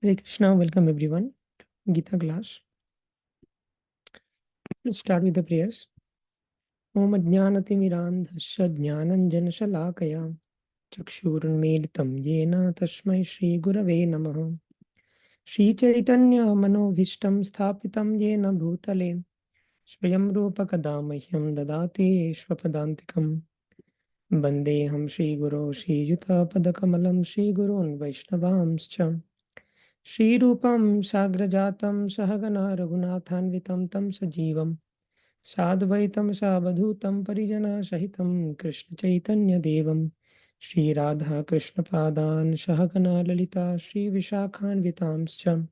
Hare Krishna, welcome everyone to Gita class. Let's start with the prayers. Om Ajnanatimidandhasya Jnananjanashalakaya Chakshurunmilitam Yena Tasmai Shri Gurave Namaha Shri Chaitanya Manobhishtam Sthapitam Yena Bhutale Swayam Rupa Kadamahyam Dadati Shvapadantikam Bandeham Shri Guru Shri Yuta Padakamalam Shri Gurun Vaishnavamscha Shri Rupam Sagrajatam Sahagana Raghunathanvitam Tam Sajivam Sadvaitam Savadhutam Parijana Sahitam Krishna Chaitanya Devam Shri Radha Krishna Padan Sahagana Lalita Shri Vishakhan Vitamscha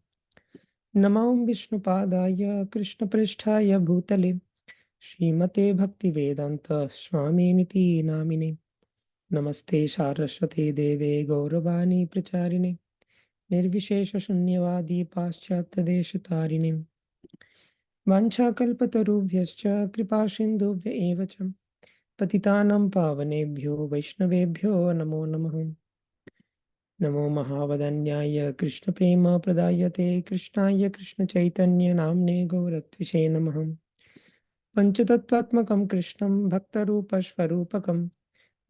Namam Vishnu Padaya Krishna Pristhaya Bhutale Srimate Bhakti Vedanta Swami Niti Namine Namaste Saraswate Deve Gauravani Pracharine Nirvishesha Shunyavadi Paschatya Deshatarine Vanchakalpatarubhyascha Kripasindhubhya eva cha Patitanam Pavanebhyo Vaishnavebhyo Namo Namaha Namo Mahavadanyaya Krishna Prema Pradayate Krishnaya Krishna Chaitanya Namne Gauratvishe Namaha Panchatattvatmakam Krishnam Bhaktarupa Swarupakam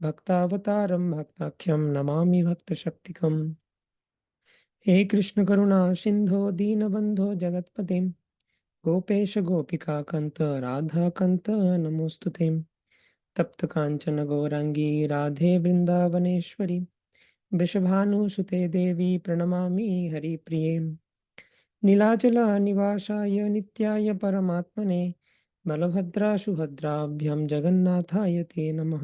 Bhaktavataram Bhaktakyam Namami Bhakta Shaktikam He Krishna Karuna Sindho Deenabandho Jagatpatem Gopesh गोपिका कंत राधा कंत नमोस्तुते तप्त कांचन गौरांगी राधे वृंदावनेश्वरी वृषभानुसुते देवी प्रणमामि हरिप्रिये नीलाचल निवासाय नित्याय परमात्मने बलभद्रा सुभद्राभ्यां जगन्नाथाय ते नमः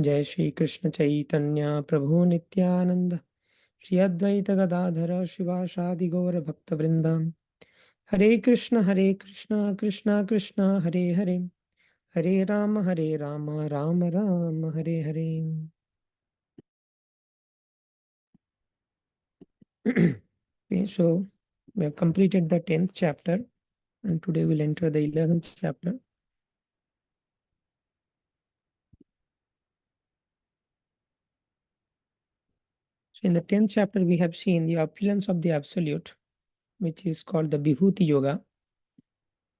जय श्री कृष्ण चैतन्य प्रभु नित्यानंद श्री अद्वैत गदाधर शिवासादि गौर भक्तवृंद हरे Krishna Krishna Krishna Hare Hare Hare Ram Ram Ram Hare Hare. Okay, so we have completed the 10th chapter and today we'll enter the 11th chapter. So in the 10th chapter we have seen the opulence of the Absolute, which is called the Vibhuti Yoga.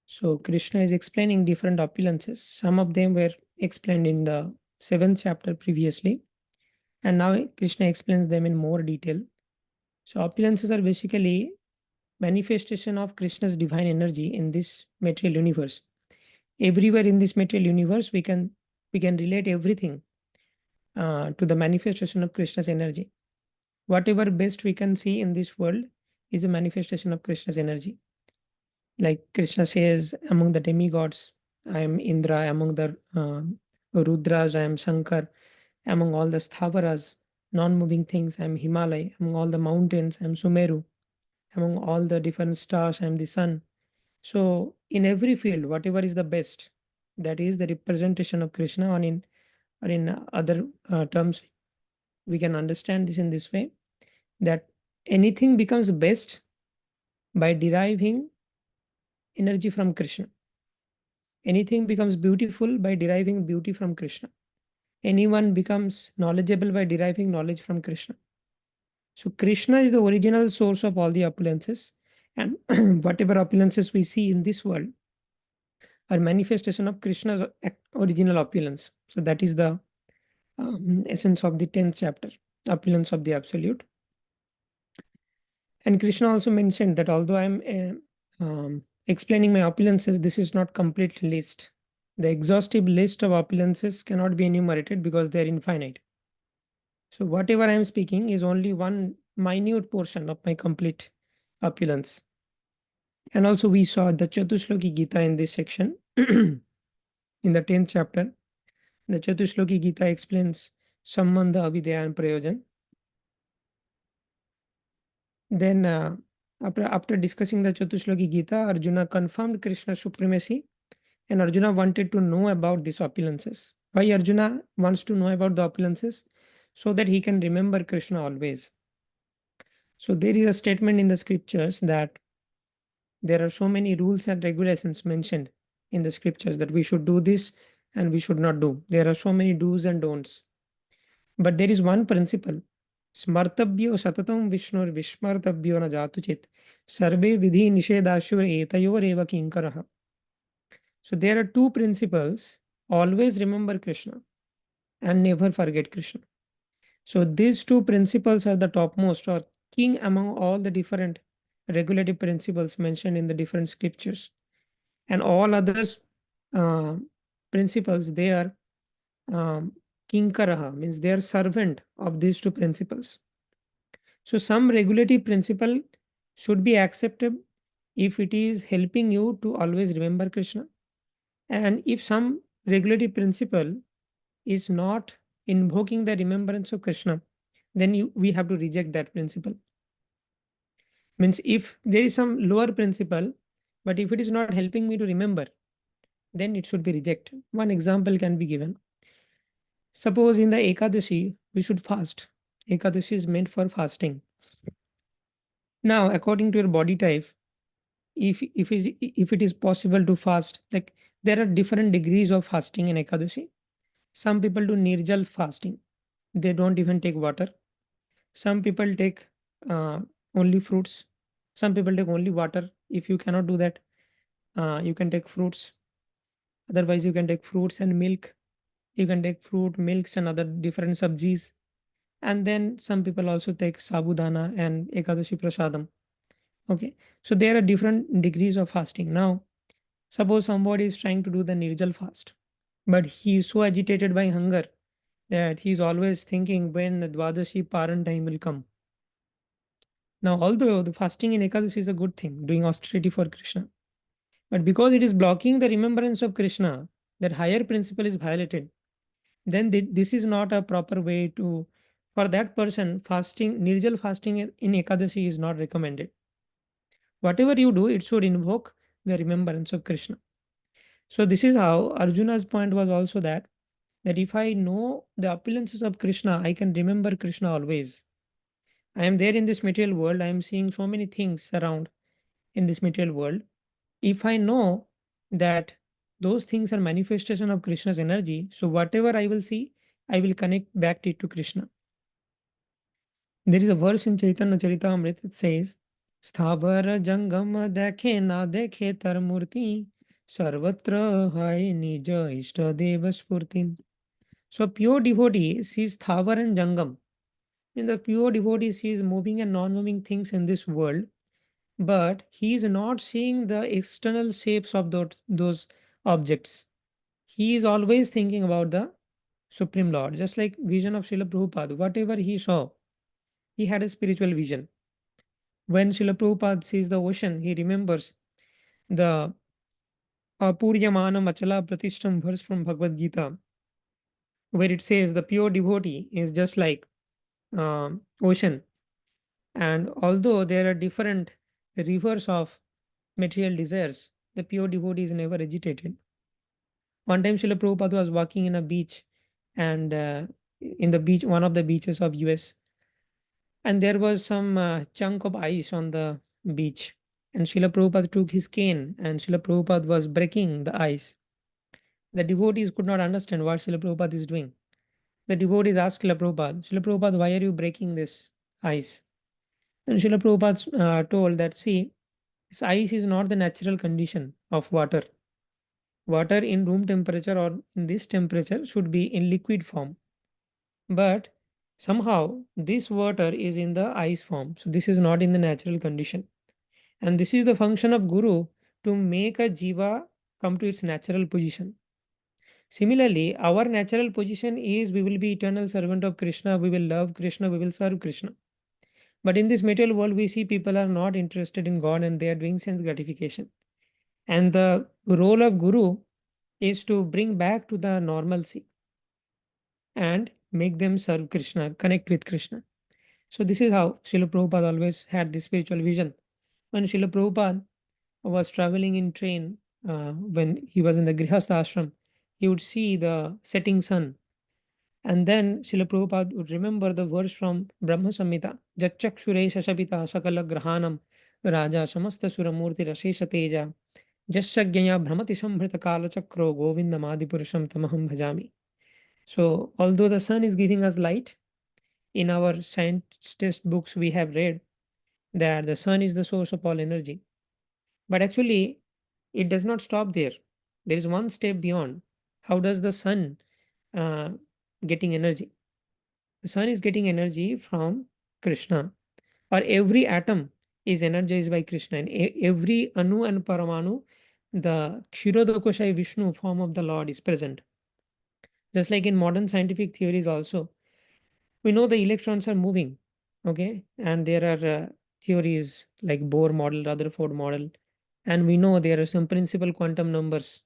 So Krishna is explaining different opulences. Some of them were explained in the 7th chapter previously, and now Krishna explains them in more detail. So opulences are basically manifestation of Krishna's divine energy in this material universe. Everywhere in this material universe, we can relate everything to the manifestation of Krishna's energy. Whatever best we can see in this world is a manifestation of Krishna's energy. Like Krishna says, among the demigods, I am Indra; among the Rudras, I am Shankar; among all the Sthavaras, non-moving things, I am Himalaya; among all the mountains, I am Sumeru; among all the different stars, I am the sun. So in every field, whatever is the best, that is the representation of Krishna. Or in other terms, we can understand this in this way, that anything becomes best by deriving energy from Krishna. Anything becomes beautiful by deriving beauty from Krishna. Anyone becomes knowledgeable by deriving knowledge from Krishna. So Krishna is the original source of all the opulences, and whatever opulences we see in this world are manifestation of Krishna's original opulence. So that is the essence of the 10th chapter, opulence of the Absolute. And Krishna also mentioned that although I am explaining my opulences, this is not complete list. The exhaustive list of opulences cannot be enumerated because they are infinite. So whatever I am speaking is only one minute portion of my complete opulence. And also we saw the Chatushloki Gita in this section. In the 10th chapter, the Chatushloki Gita explains Sambandha, Avidya and Prayojan. Then after discussing the Chatushloki Gita, Arjuna confirmed Krishna's supremacy, and Arjuna wanted to know about these opulences. Why Arjuna wants to know about the opulences? So that he can remember Krishna always. So there is a statement in the scriptures that there are so many rules and regulations mentioned in the scriptures that we should do this and we should not do. There are so many do's and don'ts. But there is one principle. Smartabhyo satatam Vishnur Vishmartabhyo na jatu chit. Sarve vidhi nishedashur etayor eva kinkaraha. So there are two principles. Always remember Krishna and never forget Krishna. So these two principles are the topmost or king among all the different regulative principles mentioned in the different scriptures. And all others uh, principles, they are um, kinkaraha, means they are servant of these two principles. So some regulative principle should be accepted if it is helping you to always remember Krishna. And if some regulative principle is not invoking the remembrance of Krishna, then we have to reject that principle. Means if there is some lower principle, but if it is not helping me to remember, then it should be rejected. One example can be given. Suppose in the Ekadashi, we should fast. Ekadashi is meant for fasting. Now, according to your body type, if it is possible to fast, like there are different degrees of fasting in Ekadashi. Some people do nirjal fasting. They don't even take water. Some people take uh, only fruits. Some people take only water. If you cannot do that, you can take fruits. Otherwise, you can take fruits and milk. You can take fruit, milks, and other different sabjis. And then some people also take sabudana and ekadashi prasadam. Okay, so there are different degrees of fasting. Now, suppose somebody is trying to do the nirjal fast, but he is so agitated by hunger that he is always thinking when the Dwadashi Paran time will come. Now, although the fasting in Ekadashi is a good thing, doing austerity for Krishna, but because it is blocking the remembrance of Krishna, that higher principle is violated, then this is not a proper way to, for that person, fasting, nirjal fasting in Ekadashi is not recommended. Whatever you do, it should invoke the remembrance of Krishna. So this is how Arjuna's point was also that if I know the opulences of Krishna, I can remember Krishna always. I am there in this material world. I am seeing so many things around in this material world. If I know that those things are manifestation of Krishna's energy, so whatever I will see, I will connect back it to Krishna. There is a verse in Chaitanya Charitamrita that says, Sthavara Jangam Dekhe Na Dekhe Tar Murti Sarvatra Hai Nija Ishta Deva Spurti. So pure devotee sees Sthavar and Jangam. In the pure devotee sees moving and non-moving things in this world, but he is not seeing the external shapes of those objects. He is always thinking about the Supreme Lord, just like vision of Srila Prabhupada. Whatever he saw, he had a spiritual vision. When Srila Prabhupada sees the ocean, he remembers the Apuryamana Machala Pratishtam verse from Bhagavad Gita, where it says the pure devotee is just like ocean. And although there are different rivers of material desires, the pure devotee is never agitated. One time, Srila Prabhupada was walking in a beach, and in the beach, one of the beaches of US, and there was some chunk of ice on the beach. And Srila Prabhupada took his cane, and Srila Prabhupada was breaking the ice. The devotees could not understand what Srila Prabhupada is doing. The devotees asked Srila Prabhupada, why are you breaking this ice? Then Srila Prabhupada told that, see, this ice is not the natural condition of water. Water in room temperature or in this temperature should be in liquid form. But somehow this water is in the ice form. So this is not in the natural condition. And this is the function of Guru to make a jiva come to its natural position. Similarly, our natural position is we will be eternal servant of Krishna, we will love Krishna, we will serve Krishna. But in this material world, we see people are not interested in God and they are doing sense gratification. And the role of Guru is to bring back to the normalcy and make them serve Krishna, connect with Krishna. So this is how Srila Prabhupada always had this spiritual vision. When Srila Prabhupada was traveling in train, when he was in the Grihastha ashram, he would see the setting sun. And then Srila Prabhupada would remember the verse from Brahma Samhita, Jachakshurei Shashapita Sakala Grahanam Raja Samasta Suramurti Rashesha Teja Jasyagyaya Brahmati Samhrita Kala Chakro Govindam Adipurusham Tamaham Bhajami. So although the sun is giving us light, in our scientist books we have read that the sun is the source of all energy. But actually, it does not stop there. There is one step beyond. How does the sun uh, getting energy? The sun is getting energy from Krishna, or every atom is energized by Krishna, and every anu and paramanu, the Kshirodakosha Vishnu form of the Lord is present. Just like in modern scientific theories, also we know the electrons are moving, okay, and there are theories like Bohr model, Rutherford model, and we know there are some principal quantum numbers.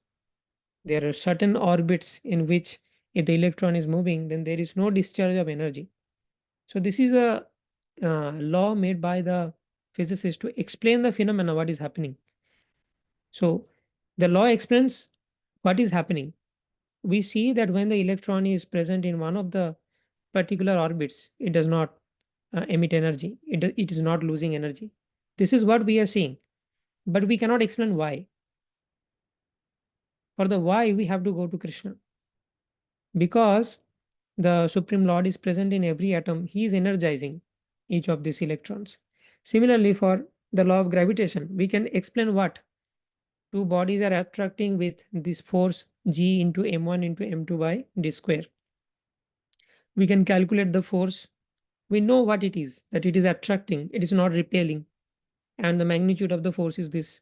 There are certain orbits in which if the electron is moving, then there is no discharge of energy. So this is a law made by the physicist to explain the phenomena what is happening. So the law explains what is happening. We see that when the electron is present in one of the particular orbits, it does not emit energy. It is not losing energy. This is what we are seeing, but we cannot explain why. For the why, we have to go to Krishna, because the Supreme Lord is present in every atom. He is energizing each of these electrons. Similarly, for the law of gravitation, we can explain what two bodies are attracting with this force G into m1 into m2 by d square. We can calculate the force. We know what it is, that it is attracting, it is not repelling, and the magnitude of the force is this.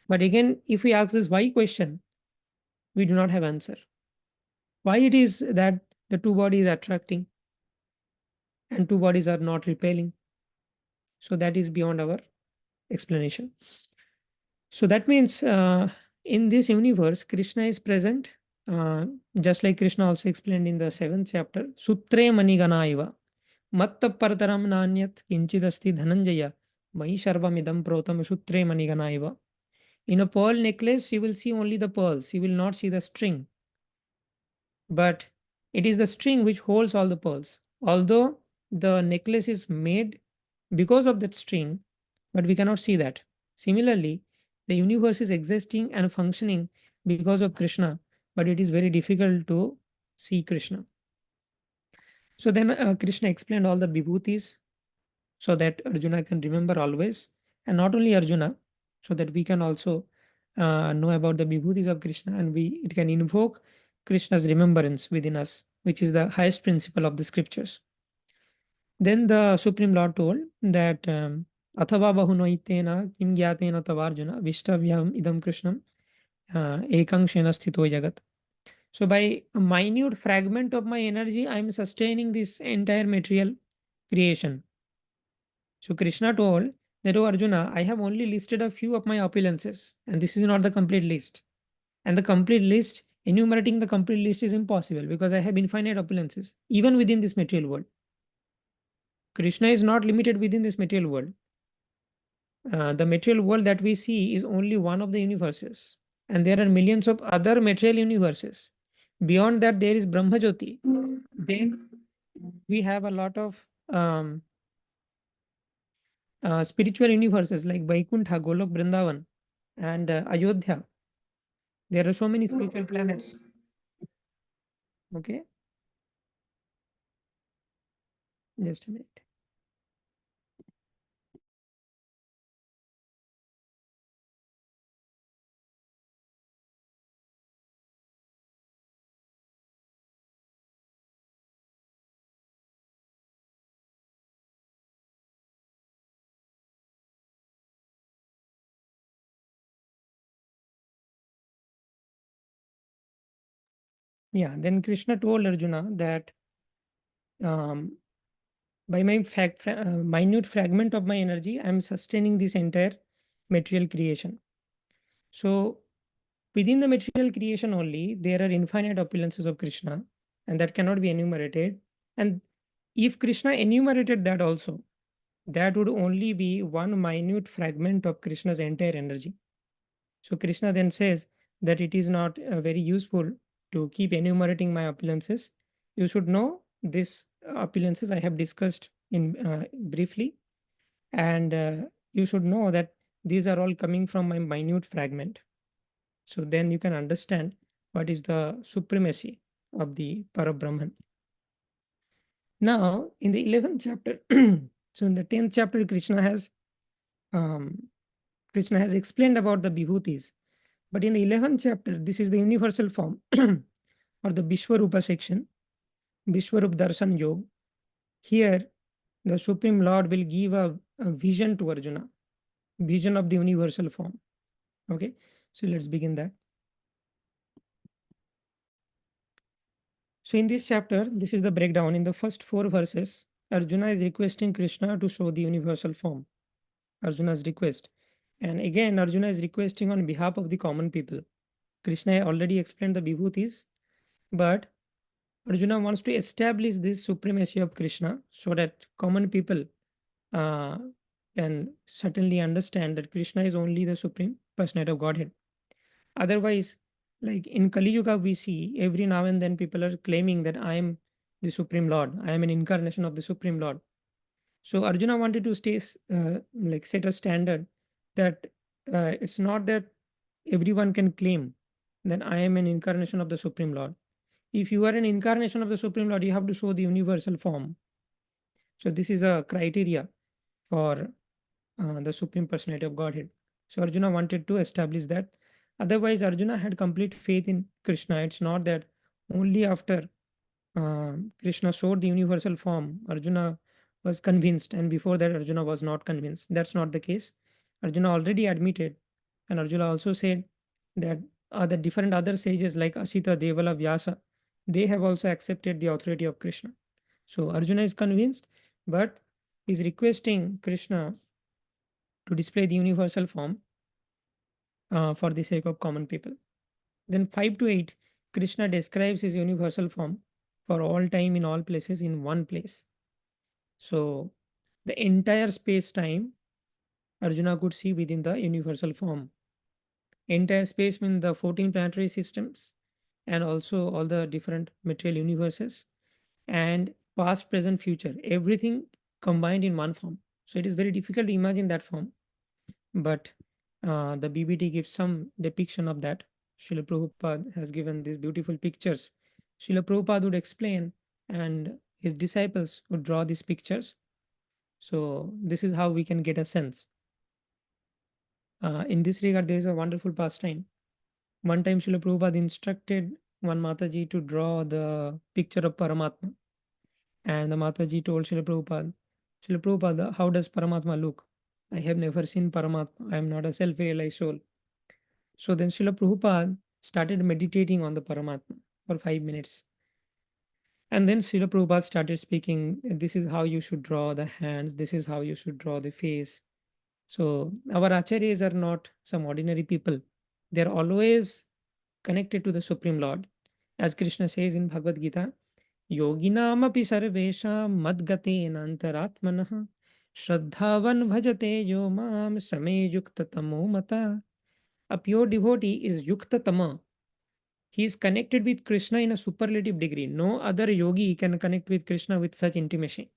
But again, if we ask this why question, we do not have answer. Why it is that the two bodies are attracting and two bodies are not repelling? So that is beyond our explanation. So that means in this universe, Krishna is present, just like Krishna also explained in the 7th chapter. Sutre manigana iva matta partaram nanyat kinchidasti dhananjaya mai sharvamidam protam sutre manigana iva. In a pearl necklace, you will see only the pearls, you will not see the string. But it is the string which holds all the pearls. Although the necklace is made because of that string, but we cannot see that. Similarly, the universe is existing and functioning because of Krishna, but it is very difficult to see Krishna. So then Krishna explained all the vibhutis so that Arjuna can remember always, and not only Arjuna, so that we can also know about the vibhutis of Krishna, and it can invoke Krishna's remembrance within us, which is the highest principle of the scriptures. Then the Supreme Lord told that Athava bahunoitena kim gyatena tavarjuna vishtavyam idam krishnam ekang shena sthito jagat. So by a minute fragment of my energy, I am sustaining this entire material creation. So Krishna told that, oh Arjuna, I have only listed a few of my opulences, and this is not the complete list. And the complete list, enumerating the complete list is impossible because I have infinite opulences, even within this material world. Krishna is not limited within this material world. The material world that we see is only one of the universes, and there are millions of other material universes. Beyond that, there is Brahmajyoti. Then we have a lot of spiritual universes like Vaikuntha, Golok, Vrindavan, and Ayodhya. There are so many spiritual planets. Okay, just a minute. Yeah, then Krishna told Arjuna that um, by my minute fragment of my energy, I am sustaining this entire material creation. So within the material creation only, there are infinite opulences of Krishna, and that cannot be enumerated. And if Krishna enumerated that also, that would only be one minute fragment of Krishna's entire energy. So Krishna then says that it is not very useful to keep enumerating my opulences. You should know this opulences I have discussed in briefly, and you should know that these are all coming from my minute fragment. So then you can understand what is the supremacy of the Parabrahman. Now, in the 11th chapter, so in the 10th chapter, Krishna has explained about the vibhutis. But in the 11th chapter, this is the universal form or the Vishwarupa section, Vishwarup Darshan Yoga. Here, the Supreme Lord will give a vision to Arjuna, vision of the universal form. Okay, so let's begin that. So in this chapter, this is the breakdown. In the first 4 verses, Arjuna is requesting Krishna to show the universal form. Arjuna's request. And again, Arjuna is requesting on behalf of the common people. Krishna already explained the vibhutis, but Arjuna wants to establish this supremacy of Krishna so that common people uh, can certainly understand that Krishna is only the supreme personality of Godhead. Otherwise, like in Kali Yuga, we see every now and then people are claiming that I am the Supreme Lord, I am an incarnation of the Supreme Lord. So Arjuna wanted to set a standard that it's not that everyone can claim that I am an incarnation of the Supreme Lord. If you are an incarnation of the Supreme Lord, you have to show the universal form. So this is a criteria for the Supreme Personality of Godhead. So Arjuna wanted to establish that. Otherwise, Arjuna had complete faith in Krishna. It's not that only after Krishna showed the universal form, Arjuna was convinced, and before that, Arjuna was not convinced. That's not the case. Arjuna already admitted, and Arjuna also said that the different other sages like Asita, Devala, Vyasa, they have also accepted the authority of Krishna. So Arjuna is convinced, but is requesting Krishna to display the universal form for the sake of common people. Then 5 to 8, Krishna describes his universal form for all time in all places in one place. So the entire space time Arjuna could see within the universal form. Entire space means the 14 planetary systems and also all the different material universes and past, present, future, everything combined in one form. So it is very difficult to imagine that form, but the BBT gives some depiction of that. Srila Prabhupada has given these beautiful pictures. Srila Prabhupada would explain, and his disciples would draw these pictures. So this is how we can get a sense. In this regard, there is a wonderful pastime. One time, Srila Prabhupada instructed one Mataji to draw the picture of Paramatma. And the Mataji told Srila Prabhupada, how does Paramatma look? I have never seen Paramatma. I am not a self-realized soul. So then Srila Prabhupada started meditating on the Paramatma for 5 minutes. And then Srila Prabhupada started speaking, this is how you should draw the hands, this is how you should draw the face. So our acharyas are not some ordinary people. They are always connected to the Supreme Lord. As Krishna says in Bhagavad Gita, Yoginamapi sarvesham madgatena antaratmanah Shraddhavan bhajate yo mam same yukta tamo mata. A pure devotee is yukta tama. He is connected with Krishna in a superlative degree. No other yogi can connect with Krishna with such intimacy.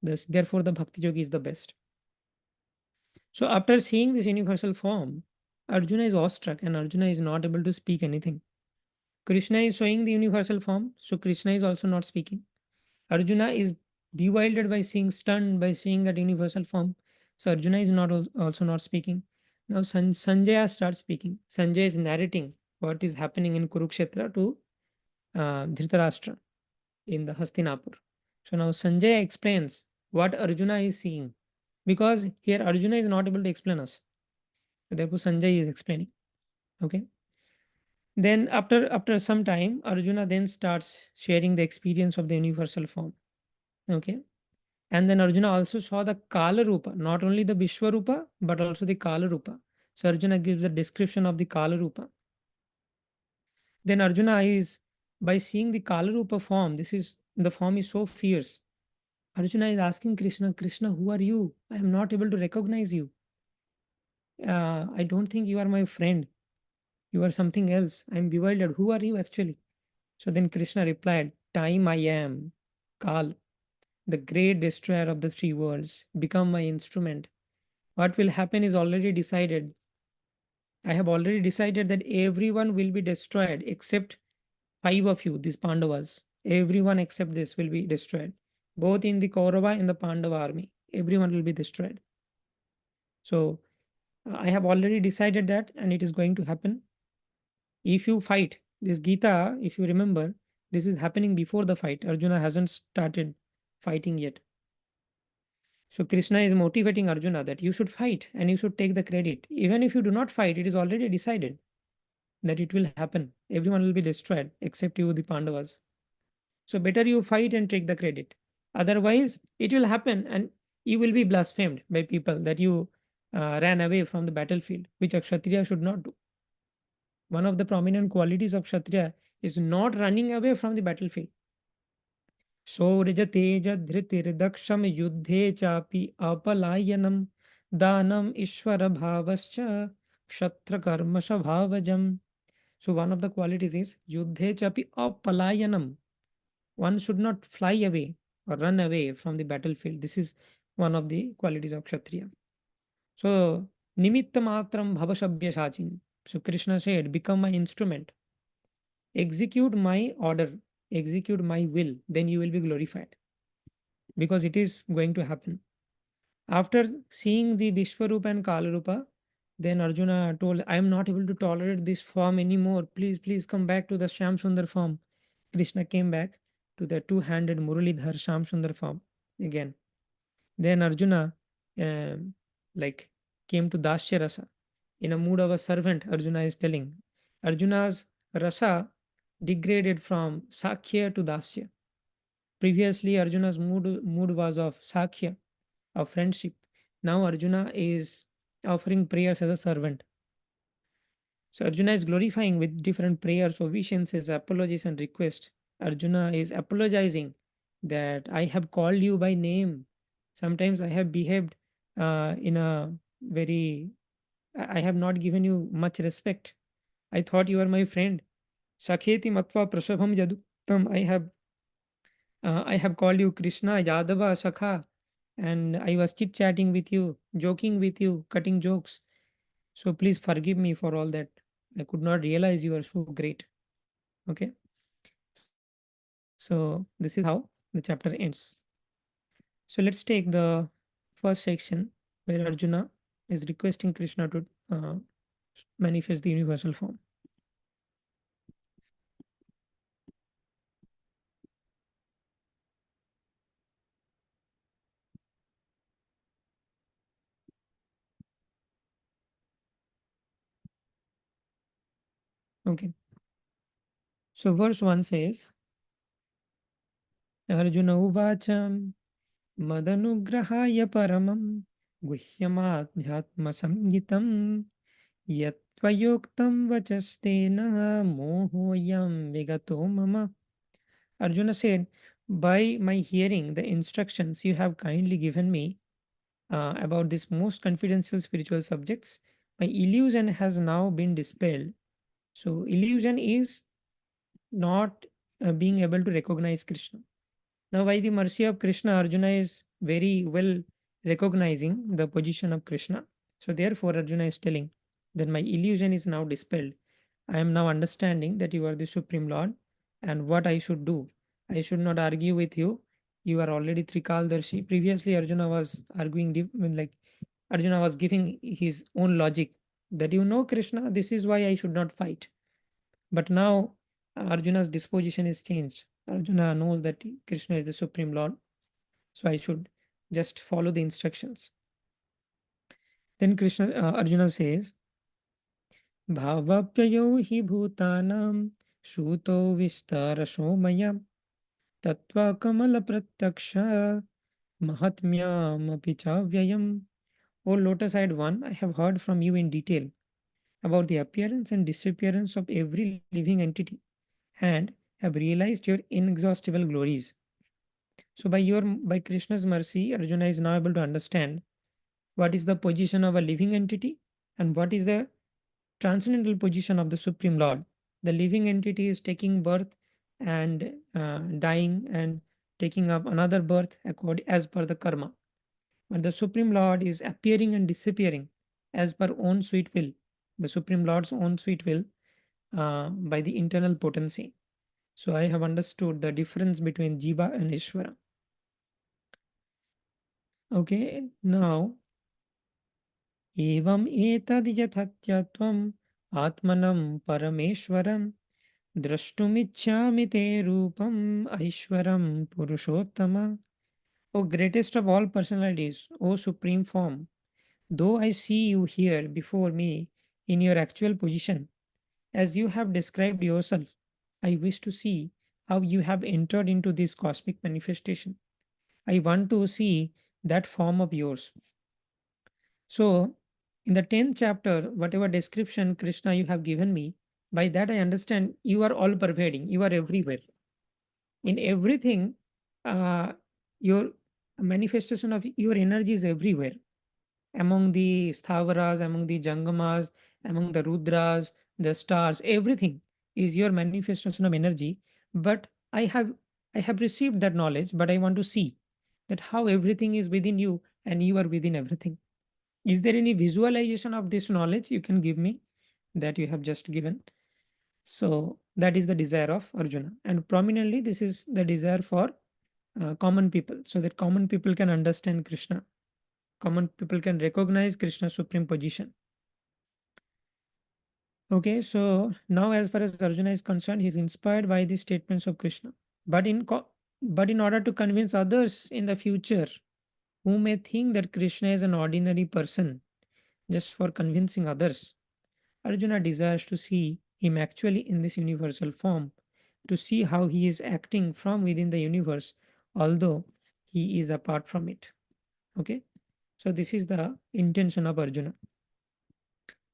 Therefore, the Bhakti yogi is the best. So, after seeing this universal form, Arjuna is awestruck and Arjuna is not able to speak anything. Krishna is showing the universal form, so Krishna is also not speaking. Arjuna is bewildered by seeing, stunned by seeing that universal form. So Arjuna is also not speaking. Now Sanjaya starts speaking. Sanjaya is narrating what is happening in Kurukshetra to Dhritarashtra in the Hastinapur. So now Sanjaya explains what Arjuna is seeing, because here Arjuna is not able to explain us. So therefore Sanjaya is explaining. Okay. Then after some time, Arjuna then starts sharing the experience of the universal form. Okay. And then Arjuna also saw the Kala Rupa, not only the Vishwarupa, but also the Kala Rupa. So Arjuna gives a description of the Kala Rupa. Then Arjuna is, by seeing the Kala Rupa form, the form is so fierce. Arjuna is asking Krishna, Krishna, who are you? I am not able to recognize you. I don't think you are my friend. You are something else. I am bewildered. Who are you actually? So then Krishna replied, Time I am, Kal, the great destroyer of the 3 worlds. Become my instrument. What will happen is already decided. I have already decided that everyone will be destroyed except 5 of you, these Pandavas. Everyone except this will be destroyed. Both in the Kaurava and the Pandava army, everyone will be destroyed. So I have already decided that, and it is going to happen. If you fight this Gita, if you remember, this is happening before the fight. Arjuna hasn't started fighting yet. So Krishna is motivating Arjuna that you should fight and you should take the credit. Even if you do not fight, it is already decided that it will happen. Everyone will be destroyed except you, the Pandavas. So better you fight and take the credit. Otherwise, it will happen and you will be blasphemed by people that you ran away from the battlefield, which a Kshatriya should not do. One of the prominent qualities of Kshatriya is not running away from the battlefield. शौर्यतेजधृतिर्दक्षं युद्धे चापि अपलायनं दानम ईश्वर भावश्च क्षत्रकर्म स्वभावजम्. So one of the qualities is yuddhe chapi apalayanam. One should not fly away or run away from the battlefield. This is one of the qualities of Kshatriya. So nimitta matram bhavashabhya sachin. So Krishna said, become my instrument. Execute my order, execute my will, then you will be glorified. Because it is going to happen. After seeing the Vishwarupa and Kalarupa, then Arjuna told, I am not able to tolerate this form anymore. Please, please come back to the Shyam Sundar form. Krishna came back to the two-handed Muralidhar Shyam Sundar form again. Then Arjuna like came to Dasya Rasa. In a mood of a servant, Arjuna is telling. Arjuna's rasa degraded from Sakhya to Dasya. Previously, Arjuna's mood was of Sakhya, of friendship. Now Arjuna is offering prayers as a servant. So Arjuna is glorifying with different prayers, obeisances, apologies, and requests. Arjuna is apologizing that I have called you by name. Sometimes I have behaved in a very, I have not given you much respect. I thought you are my friend. Sakheti matva prasabham yaduktam. I have called you Krishna, Yadava, Sakha, and I was chit chatting with you, joking with you, cutting jokes. So please forgive me for all that. I could not realize you are so great. Okay. So this is how the chapter ends. So let's take the first section where Arjuna is requesting Krishna to manifest the universal form. Okay. So verse 1 says, Arjuna uvacham मदनुग्रहाय परमं गुह्यमाध्यात्मसंहितं यत्त्वयोक्तं वचस्तेन मोहोऽयं विगतो mama. Arjuna said, by my hearing the instructions you have kindly given me about this most confidential spiritual subjects, my illusion has now been dispelled. So illusion is not being able to recognize Krishna. Now, by the mercy of Krishna, Arjuna is very well recognizing the position of Krishna. So, therefore, Arjuna is telling that my illusion is now dispelled. I am now understanding that you are the Supreme Lord and what I should do. I should not argue with you. You are already Trikaldarshi. Previously, Arjuna was arguing, like Arjuna was giving his own logic that you know Krishna, this is why I should not fight. But now Arjuna's disposition is changed. Arjuna knows that Krishna is the Supreme Lord, so I should just follow the instructions. Then Arjuna says, Bhavapyayo hi bhutanam shuto vistarasho maya tattva kamala pratyaksha mahatmyam apichavyayam. O lotus-eyed one, I have heard from you in detail about the appearance and disappearance of every living entity and have realized your inexhaustible glories. So by Krishna's mercy, Arjuna is now able to understand what is the position of a living entity and what is the transcendental position of the Supreme Lord. The living entity is taking birth and dying and taking up another birth as per the karma. But the Supreme Lord is appearing and disappearing as per own sweet will, the Supreme Lord's own sweet will by the internal potency. So I have understood the difference between Jiva and Ishvara. Okay, now evam etad yathatyatvam atmanam parameshwaram drashtumichhami te rupam aishwaram purushottama. O greatest of all personalities, O supreme form, though I see you here before me in your actual position, as you have described yourself, I wish to see how you have entered into this cosmic manifestation. I want to see that form of yours. So, in the 10th chapter, whatever description Krishna you have given me, by that I understand you are all pervading, you are everywhere. In everything, uh, your manifestation of your energy is everywhere. Among the Sthavaras, among the Jangamas, among the Rudras, the stars, everything is your manifestation of energy. But I have received that knowledge, but I want to see that how everything is within you and you are within everything. Is there any visualization of this knowledge you can give me that you have just given? So that is the desire of Arjuna. And prominently, this is the desire for common people, so that common people can understand Krishna. Common people can recognize Krishna's supreme position. Okay, so now as far as Arjuna is concerned, he is inspired by the statements of Krishna. But in order to convince others in the future who may think that Krishna is an ordinary person, just for convincing others, Arjuna desires to see him actually in this universal form, to see how he is acting from within the universe, although he is apart from it. Okay, so this is the intention of Arjuna.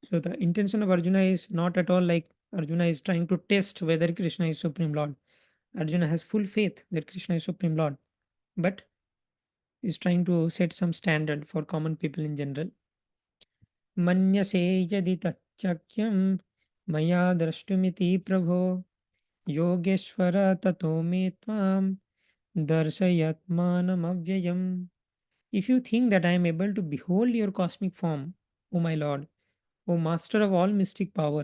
So the intention of Arjuna is not at all like Arjuna is trying to test whether Krishna is Supreme Lord. Arjuna has full faith that Krishna is Supreme Lord, but is trying to set some standard for common people in general. Manyase yadi tachakyam maya drashtumiti prabho yogeshwara tato me tvam darshayatmanam avyayam. If you think that I am able to behold your cosmic form, O my Lord, O Master of all mystic power,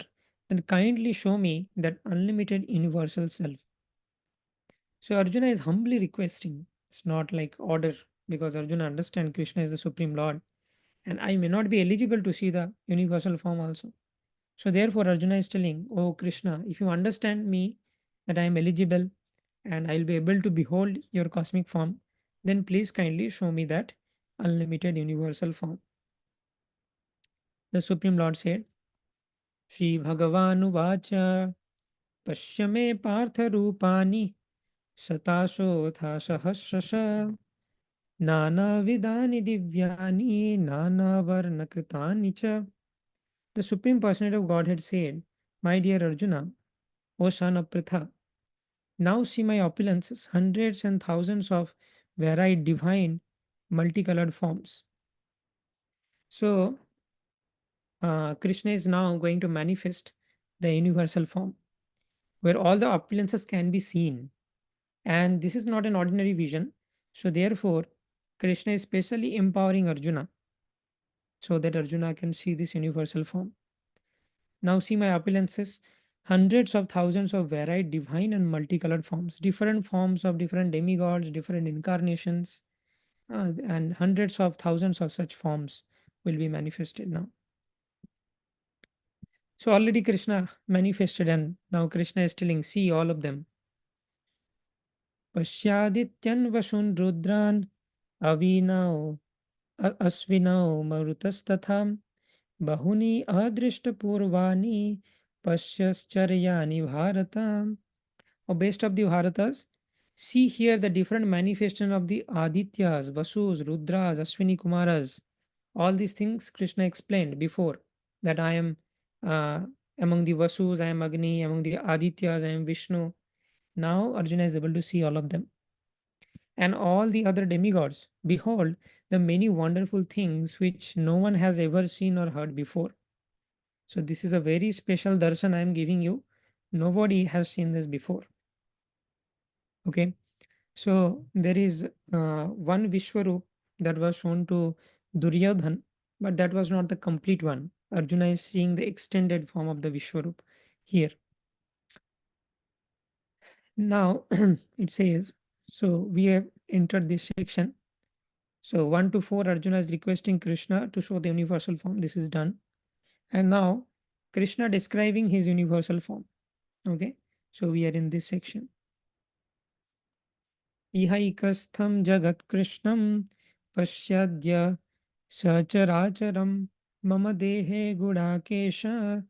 then kindly show me that unlimited universal self. So Arjuna is humbly requesting. It's not like order, because Arjuna understands Krishna is the Supreme Lord and I may not be eligible to see the universal form also. So therefore Arjuna is telling, Oh Krishna, if you understand me that I am eligible and I will be able to behold your cosmic form, then please kindly show me that unlimited universal form. The Supreme Lord said, Shri Bhagavanu Vacha Pashyame Partha Rupani Satasotha Sahasrasha Nana Vidani Divyani Nana Varna Kritani Cha. The Supreme Personality of Godhead said, My dear Arjuna, O son of Pritha, now see my opulences, hundreds and thousands of varied divine multicolored forms. So, Krishna is now going to manifest the universal form where all the opulences can be seen. And this is not an ordinary vision. So, therefore, Krishna is specially empowering Arjuna so that Arjuna can see this universal form. Now, see my opulences, hundreds of thousands of varied divine and multicolored forms of different demigods, different incarnations, and hundreds of thousands of such forms will be manifested now. So already Krishna manifested, and now Krishna is telling, see all of them. Pashyadityan vasun rudran avinao asvinao marutastatham bahuni adrishta purvani pasyascharyani bharatam. O best of the Bharatas, see here the different manifestation of the Adityas, Vasus, Rudras, Ashwini Kumaras. All these things Krishna explained before, that I am uh, among the Vasus, I am Agni, among the Adityas, I am Vishnu. Now Arjuna is able to see all of them. And all the other demigods, behold the many wonderful things which no one has ever seen or heard before. So this is a very special darshan I am giving you. Nobody has seen this before. Okay. So there is one Vishwarup that was shown to Duryodhan, but that was not the complete one. Arjuna is seeing the extended form of the Vishwarup here. Now it says, so we have entered this section. So 1 to 4, Arjuna is requesting Krishna to show the universal form. This is done. And now Krishna describing his universal form. Okay. So we are in this section. Ihaikastham jagat krishnam pasyadya sacharacharam mama dehe gudakesha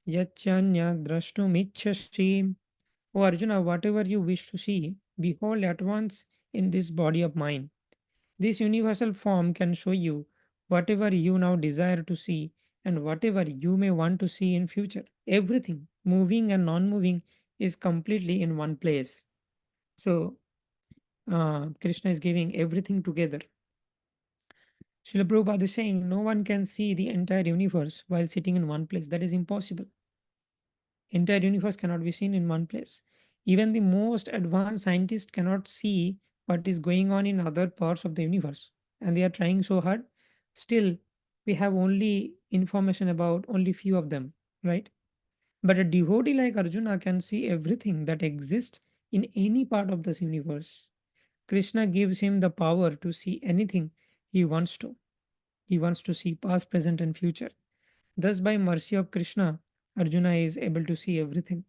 yachanya drashtumichhasi. O Arjuna, whatever you wish to see, behold at once in this body of mine. This universal form can show you whatever you now desire to see and whatever you may want to see in future. Everything, moving and non-moving, is completely in one place. So Krishna is giving everything together. Srila Prabhupada is saying no one can see the entire universe while sitting in one place. That is impossible. Entire universe cannot be seen in one place. Even the most advanced scientists cannot see what is going on in other parts of the universe. And they are trying so hard. Still, we have only information about only few of them, right? But a devotee like Arjuna can see everything that exists in any part of this universe. Krishna gives him the power to see anything he wants to. He wants to see past, present, and future. Thus, by mercy of Krishna, Arjuna is able to see everything.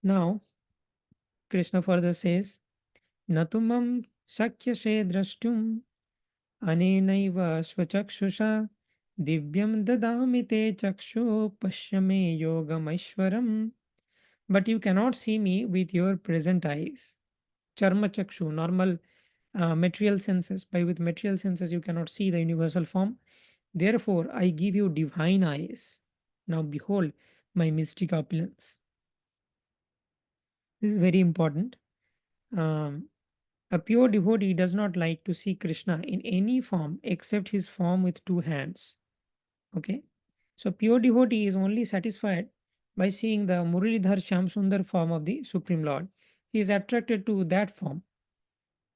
Now, Krishna further says, Natumam shakyashe drashtum anenaiva swachakshusha divyam dadami te chakshu pashyame yogamaishwaram. But you cannot see me with your present eyes. Charma chakshu, normal material senses. By with material senses, you cannot see the universal form. Therefore, I give you divine eyes. Now behold my mystic opulence. This is very important. Um, a pure devotee does not like to see Krishna in any form except his form with two hands. Okay. So pure devotee is only satisfied by seeing the Muralidhar Shamsundar form of the Supreme Lord. He is attracted to that form.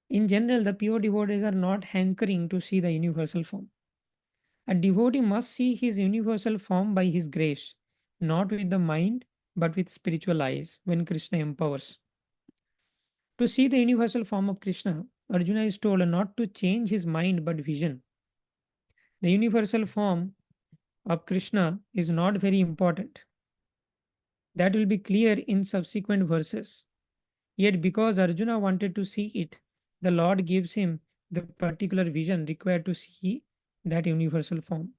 In general, the pure devotees are not hankering to see the universal form. A devotee must see his universal form by his grace, not with the mind, but with spiritual eyes when Krishna empowers. To see the universal form of Krishna, Arjuna is told not to change his mind but vision. The universal form of Krishna is not very important. That will be clear in subsequent verses. Yet, because Arjuna wanted to see it, the Lord gives him the particular vision required to see that universal form.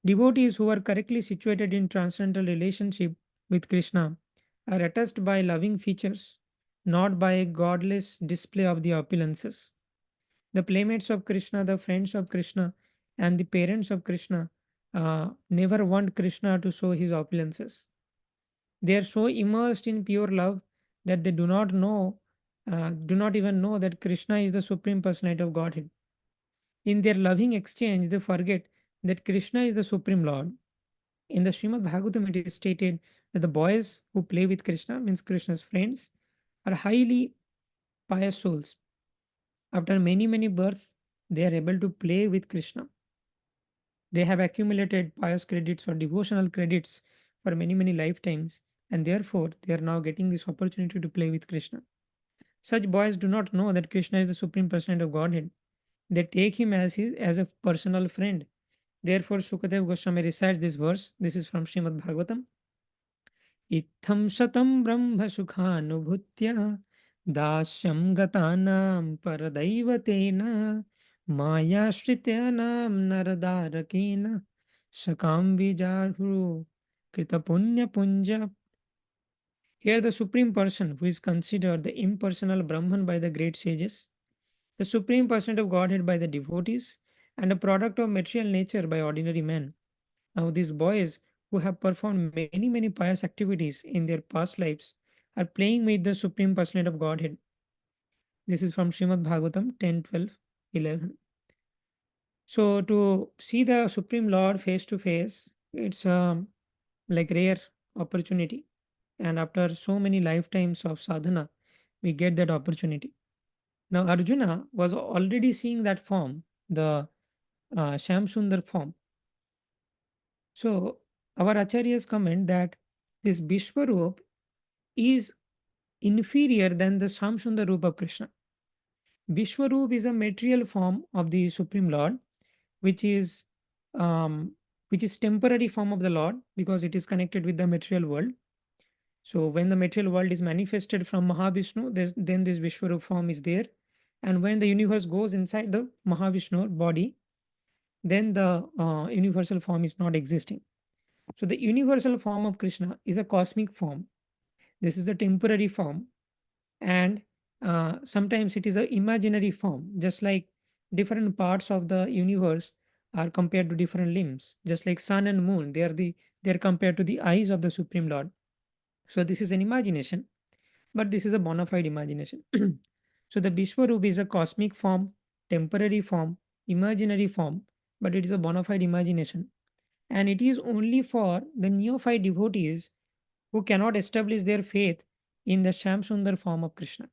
Devotees who are correctly situated in transcendental relationship with Krishna are attached by loving features, not by a godless display of the opulences. The playmates of Krishna, the friends of Krishna, and the parents of Krishna never want Krishna to show his opulences. They are so immersed in pure love that they do not even know that Krishna is the Supreme Personality of Godhead. In their loving exchange, they forget that Krishna is the Supreme Lord. In the Srimad Bhagavatam, it is stated that the boys who play with Krishna, means Krishna's friends, are highly pious souls. After many, many births, they are able to play with Krishna. They have accumulated pious credits or devotional credits for many, many lifetimes, and therefore they are now getting this opportunity to play with Krishna. Such boys do not know that Krishna is the Supreme Personality of Godhead. They take him as a personal friend. Therefore, Sukadeva Goswami recites this verse. This is from Srimad Bhagavatam. Itham shatam brahma sukhanubhutya dasyam gatanam paradaivatena maya shrityanam naradarakena sakam vijaru krita punya punja. Here the Supreme Person, who is considered the impersonal Brahman by the great sages, the Supreme Personality of Godhead by the devotees, and a product of material nature by ordinary men. Now, these boys who have performed many, many pious activities in their past lives are playing with the Supreme Personality of Godhead. This is from Srimad Bhagavatam 10, 12, 11. So, to see the Supreme Lord face to face, it's like rare opportunity. And after so many lifetimes of sadhana, we get that opportunity. Now, Arjuna was already seeing that form, the Sham Sundar form. So, our acharyas comment that this Vishwarup is inferior than the Samsundar Rupa of Krishna. Vishwarup is a material form of the Supreme Lord, which is um, temporary form of the Lord because it is connected with the material world. So when the material world is manifested from Mahavishnu, then this Vishwarup form is there. And when the universe goes inside the Mahavishnu body, then the universal form is not existing. So the universal form of Krishna is a cosmic form. This is a temporary form, and sometimes it is an imaginary form, just like different parts of the universe are compared to different limbs. Just like sun and moon, they are compared to the eyes of the Supreme Lord. So this is an imagination, but this is a bona fide imagination. So the Vishwarup is a cosmic form, temporary form, imaginary form, but it is a bona fide imagination. And it is only for the neophyte devotees who cannot establish their faith in the Shamsundar form of Krishna.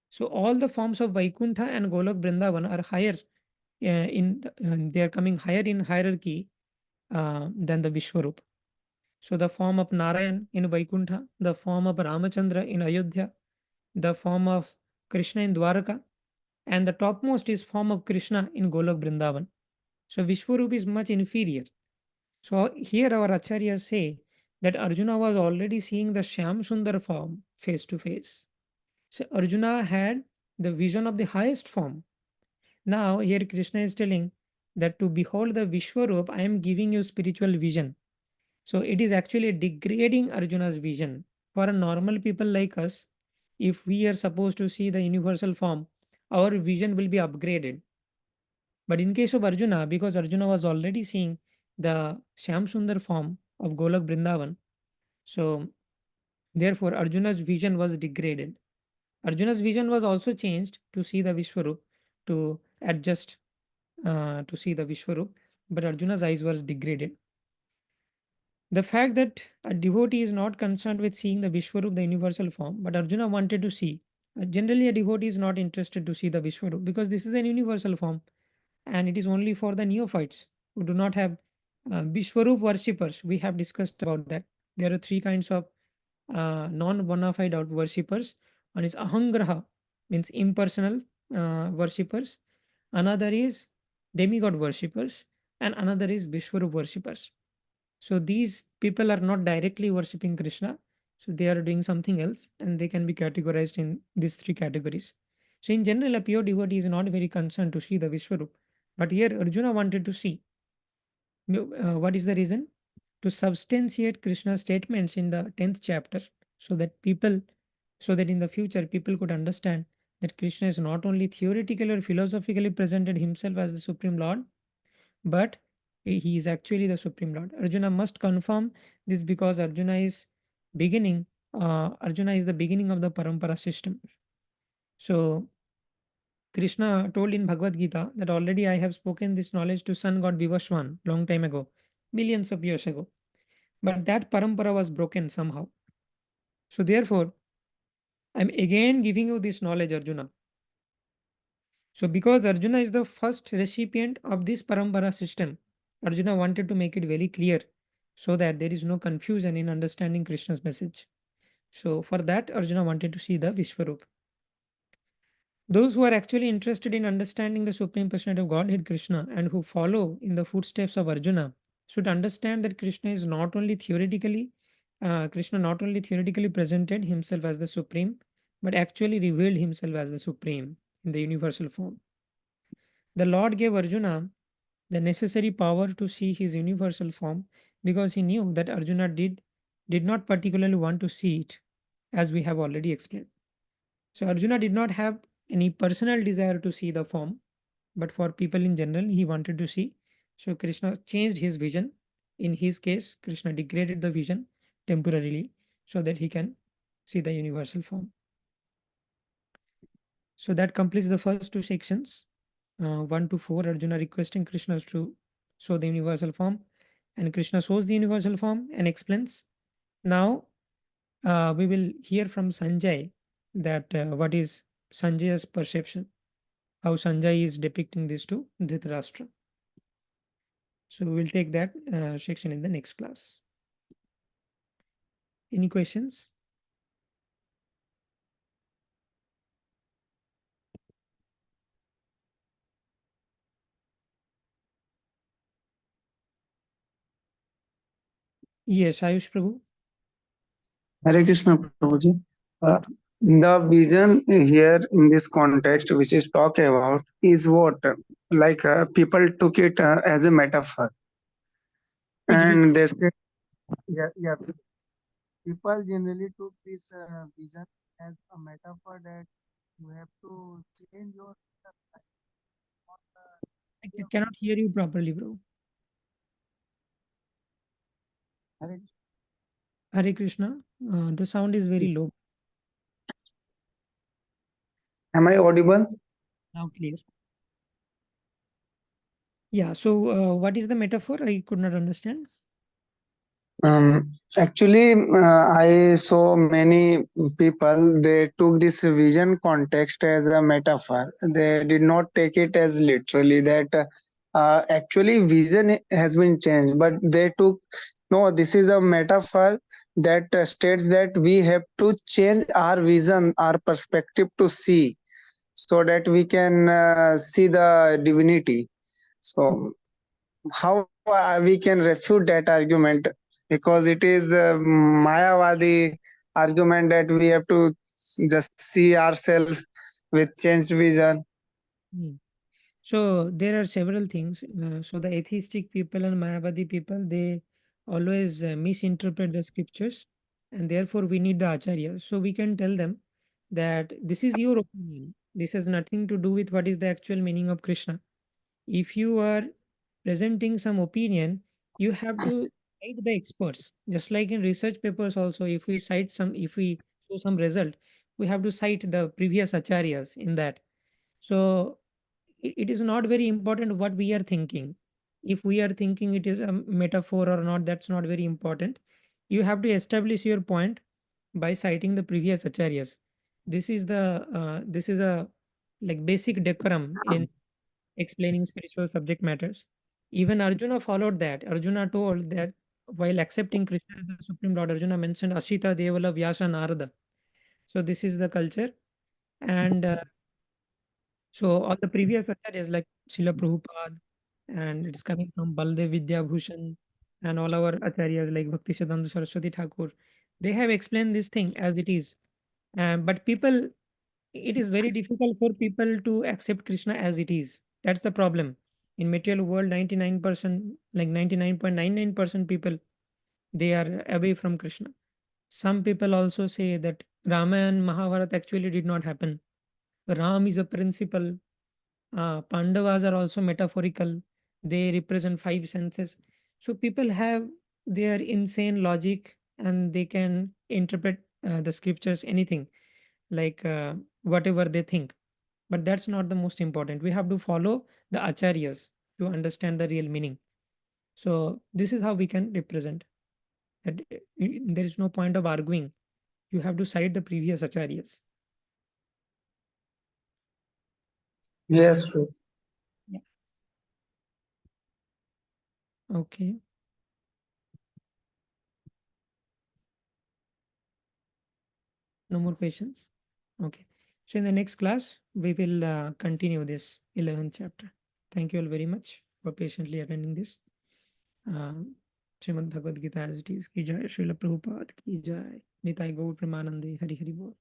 So all the forms of Vaikuntha and Golok Vrindavan are higher they are coming higher in hierarchy than the Vishwarup. So the form of Narayan in Vaikuntha, the form of Ramachandra in Ayodhya, the form of Krishna in Dwaraka, and the topmost is form of Krishna in Golok Vrindavan. So Vishwarup is much inferior. So here our acharyas say that Arjuna was already seeing the Shyam Sundar form face to face. So Arjuna had the vision of the highest form. Now here Krishna is telling that to behold the Vishwarup, I am giving you spiritual vision. So it is actually degrading Arjuna's vision. For a normal people like us, if we are supposed to see the universal form, our vision will be upgraded. But in case of Arjuna, because Arjuna was already seeing the Shyam Sundar form of Golak Vrindavan, so therefore Arjuna's vision was degraded. Arjuna's vision was also changed to see the Vishwarup, to adjust to see the Vishwarup, but Arjuna's eyes were degraded. The fact that a devotee is not concerned with seeing the Vishwarup, the universal form, but Arjuna wanted to see. Generally, a devotee is not interested to see the Vishwarup because this is an universal form and it is only for the neophytes who do not have Vishwarup worshippers. We have discussed about that. There are three kinds of non bona fide out worshippers. One is Ahangraha, means impersonal worshippers. Another is demigod worshippers, and another is Vishwarup worshippers. So these people are not directly worshipping Krishna. So they are doing something else and they can be categorized in these three categories. So in general, a pure devotee is not very concerned to see the Vishwarup. But here Arjuna wanted to see. What is the reason? To substantiate Krishna's statements in the 10th chapter so that so that in the future people could understand that Krishna is not only theoretically or philosophically presented himself as the Supreme Lord, but he is actually the Supreme Lord. Arjuna must confirm this because Arjuna is the beginning of the Parampara system. So Krishna told in Bhagavad Gita that already I have spoken this knowledge to sun god Vivaswan long time ago, millions of years ago. But that parampara was broken somehow. So therefore, I'm again giving you this knowledge, Arjuna. So because Arjuna is the first recipient of this parampara system, Arjuna wanted to make it very clear so that there is no confusion in understanding Krishna's message. So for that, Arjuna wanted to see the Vishwarup. Those who are actually interested in understanding the Supreme Personality of Godhead Krishna and who follow in the footsteps of Arjuna should understand that Krishna not only theoretically presented himself as the Supreme, but actually revealed himself as the Supreme in the universal form. The Lord gave Arjuna the necessary power to see his universal form because he knew that Arjuna did not particularly want to see it, as we have already explained. So Arjuna did not have any personal desire to see the form, but for people in general, he wanted to see. So Krishna changed his vision. In his case, Krishna degraded the vision temporarily so that he can see the universal form. So that completes the first two sections, 1 to 4. Arjuna requesting Krishna to show the universal form, and Krishna shows the universal form and explains. Now we will hear from Sanjay that what is Sanjay's perception, how Sanjay is depicting this to Dhritarashtra. So we will take that section in the next class. Any questions? Yes, Ayush Prabhu. Hare Krishna Prabhuji. Uh, the vision here in this context, which is talk about, is what people took it as a metaphor, Which and they said, yeah, people generally took this vision as a metaphor that you have to change your life on I the way of cannot hear you properly, bro. Hare Hare Krishna. The sound is very low. Am I audible? Now clear. Yeah. So, what is the metaphor? I could not understand. Actually, I saw many people, they took this vision context as a metaphor. They did not take it as literally that actually vision has been changed, but they took no, this is a metaphor that states that we have to change our vision, our perspective to see so that we can see the divinity. So how we can refute that argument, because it is a mayavadi argument that we have to just see ourselves with changed vision. Hmm. So there are several things. So the atheistic people and Mayavadi people, they always misinterpret the scriptures, and therefore we need the acharya. So we can tell them that this is your opinion. This has nothing to do with what is the actual meaning of Krishna. If you are presenting some opinion, you have to cite the experts. Just like in research papers, also, if we show some result, we have to cite the previous acharyas in that. So it is not very important what we are thinking. If we are thinking it is a metaphor or not, that's not very important. You have to establish your point by citing the previous acharyas. This is a like basic decorum in explaining spiritual subject matters. Even Arjuna followed that. Arjuna told that while accepting Krishna as the supreme lord, Arjuna mentioned Ashita Devala Vyasa Narada. So this is the culture. And so all the previous acharyas like Srila Prabhupada, and it's coming from Baldev Vidya Bhushan, and all our acharyas like Bhakti Siddhanta Saraswati Thakur, they have explained this thing as it is. But people, it is very difficult for people to accept Krishna as it is. That's the problem. In material world, 99%, like 99.99% people, they are away from Krishna. Some people also say that Rama and Mahabharata actually did not happen. Ram is a principle. Pandavas are also metaphorical. They represent five senses. So people have their insane logic and they can interpret the scriptures anything, like whatever they think. But that's not the most important. We have to follow the acharyas to understand the real meaning. So this is how we can represent that there is no point of arguing. You have to cite the previous acharyas. Yes, true. Yeah. Okay. No more questions. Okay. So in the next class, we will continue this 11th chapter. Thank you all very much for patiently attending this. Uh, Srimad Bhagavad Gita as it is. Ki jai, Srila Prabhupada ki jai. Nitai Gaur Premanande Hari Hari Bol.